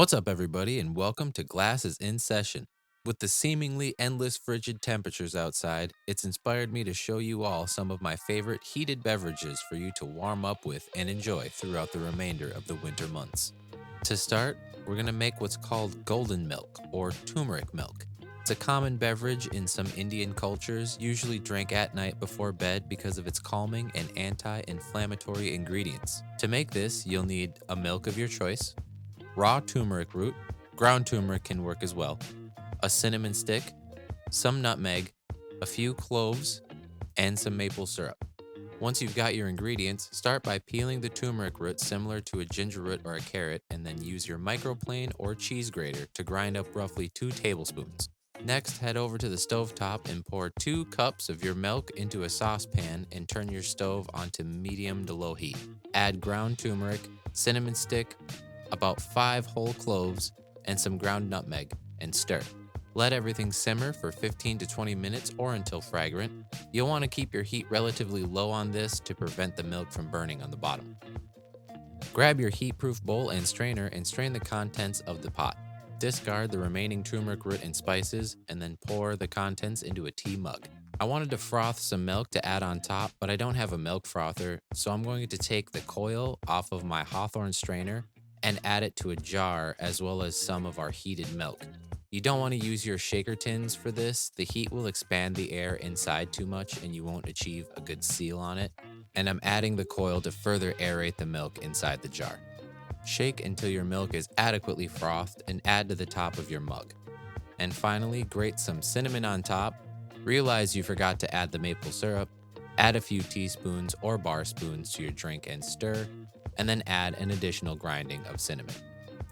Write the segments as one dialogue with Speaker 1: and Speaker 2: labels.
Speaker 1: What's up, everybody, and welcome to Glasses in Session. With the seemingly endless frigid temperatures outside, it's inspired me to show you all some of my favorite heated beverages for you to warm up with and enjoy throughout the remainder of the winter months. To start, we're going to make what's called golden milk or turmeric milk. It's a common beverage in some Indian cultures, usually drank at night before bed because of its calming and anti inflammatory ingredients. To make this, you'll need a milk of your choice, raw turmeric root, ground turmeric can work as well, a cinnamon stick, some nutmeg, a few cloves, and some maple syrup. Once you've got your ingredients, start by peeling the turmeric root similar to a ginger root or a carrot, and then use your microplane or cheese grater to grind up roughly 2 tablespoons. Next, head over to the stove top and pour 2 cups of your milk into a saucepan and turn your stove onto medium to low heat. Add ground turmeric, cinnamon stick, about 5 whole cloves, and some ground nutmeg, and stir. Let everything simmer for 15 to 20 minutes or until fragrant. You'll want to keep your heat relatively low on this to prevent the milk from burning on the bottom. Grab your heat-proof bowl and strainer and strain the contents of the pot. Discard the remaining turmeric root and spices, and then pour the contents into a tea mug. I wanted to froth some milk to add on top, but I don't have a milk frother, so I'm going to take the coil off of my Hawthorne strainer and add it to a jar as well as some of our heated milk. You don't want to use your shaker tins for this. The heat will expand the air inside too much and you won't achieve a good seal on it. And I'm adding the coil to further aerate the milk inside the jar. Shake until your milk is adequately frothed and add to the top of your mug. And finally, grate some cinnamon on top. Realize you forgot to add the maple syrup. Add a few teaspoons or bar spoons to your drink and stir, and then add an additional grinding of cinnamon.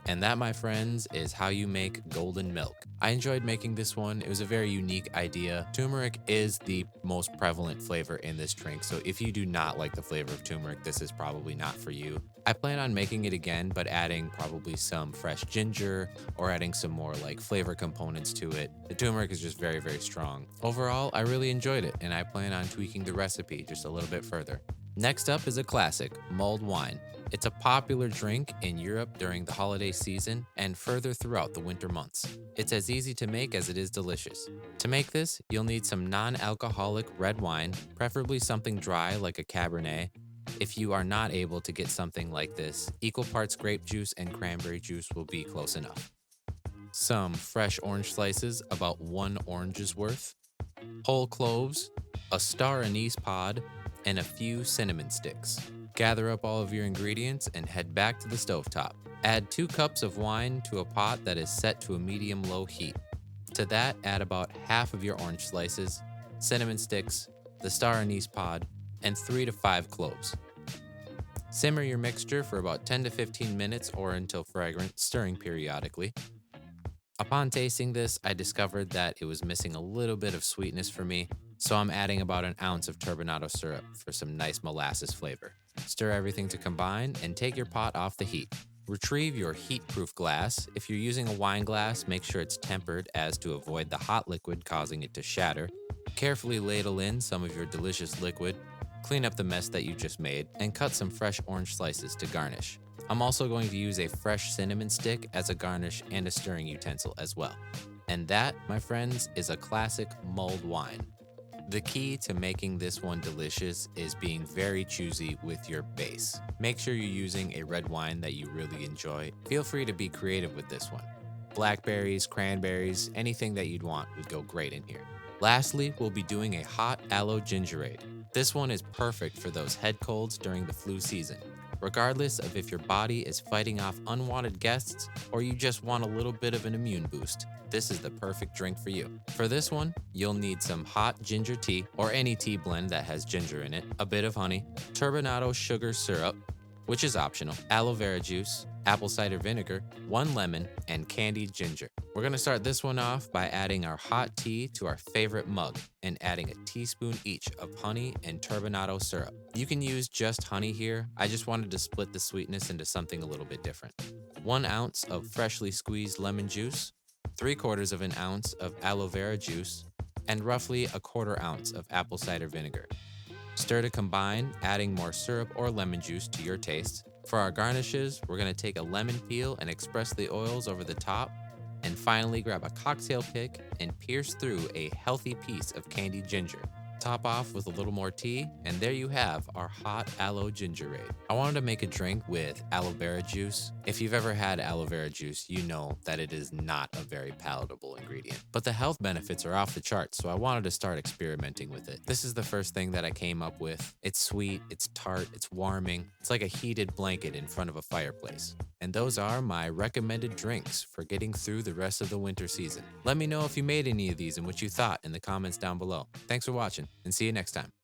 Speaker 1: And that, my friends, is how you make golden milk. I enjoyed making this one. It was a very unique idea. Turmeric is the most prevalent flavor in this drink, so if you do not like the flavor of turmeric, this is probably not for you. I plan on making it again, but adding probably some fresh ginger or adding some more like flavor components to it. The turmeric is just very, very strong. Overall, I really enjoyed it, and I plan on tweaking the recipe just a little bit further. Next up is a classic, mulled wine. It's a popular drink in Europe during the holiday season and further throughout the winter months. It's as easy to make as it is delicious. To make this, you'll need some non-alcoholic red wine, preferably something dry like a Cabernet. If you are not able to get something like this, equal parts grape juice and cranberry juice will be close enough. Some fresh orange slices, about 1 orange's worth, whole cloves, a star anise pod, and a few cinnamon sticks. Gather up all of your ingredients and head back to the stovetop. Add 2 cups of wine to a pot that is set to a medium-low heat. To that, add about half of your orange slices, cinnamon sticks, the star anise pod, and 3 to 5 cloves. Simmer your mixture for about 10 to 15 minutes or until fragrant, stirring periodically. Upon tasting this, I discovered that it was missing a little bit of sweetness for me, so I'm adding about an ounce of turbinado syrup for some nice molasses flavor. Stir everything to combine and take your pot off the heat. Retrieve your heat-proof glass. If you're using a wine glass, make sure it's tempered as to avoid the hot liquid causing it to shatter. Carefully ladle in some of your delicious liquid, clean up the mess that you just made, and cut some fresh orange slices to garnish. I'm also going to use a fresh cinnamon stick as a garnish and a stirring utensil as well. And that, my friends, is a classic mulled wine. The key to making this one delicious is being very choosy with your base. Make sure you're using a red wine that you really enjoy. Feel free to be creative with this one. Blackberries, cranberries, anything that you'd want would go great in here. Lastly, we'll be doing a hot Aloe Gingerade. This one is perfect for those head colds during the flu season. Regardless of if your body is fighting off unwanted guests or you just want a little bit of an immune boost, this is the perfect drink for you. For this one, you'll need some hot ginger tea or any tea blend that has ginger in it, a bit of honey, turbinado sugar syrup, which is optional, aloe vera juice, apple cider vinegar, 1 lemon, and candied ginger. We're gonna start this one off by adding our hot tea to our favorite mug and adding a teaspoon each of honey and turbinado syrup. You can use just honey here. I just wanted to split the sweetness into something a little bit different. 1 ounce of freshly squeezed lemon juice, 3/4 of an ounce of aloe vera juice, and roughly a 1/4 ounce of apple cider vinegar. Stir to combine, adding more syrup or lemon juice to your taste. For our garnishes, we're going to take a lemon peel and express the oils over the top. And finally, grab a cocktail pick and pierce through a healthy piece of candied ginger. Top off with a little more tea, and there you have our hot aloe gingerade. I wanted to make a drink with aloe vera juice. If you've ever had aloe vera juice, you know that it is not a very palatable ingredient. But the health benefits are off the charts, so I wanted to start experimenting with it. This is the first thing that I came up with. It's sweet, it's tart, it's warming. It's like a heated blanket in front of a fireplace. And those are my recommended drinks for getting through the rest of the winter season. Let me know if you made any of these and what you thought in the comments down below. Thanks for watching, and see you next time.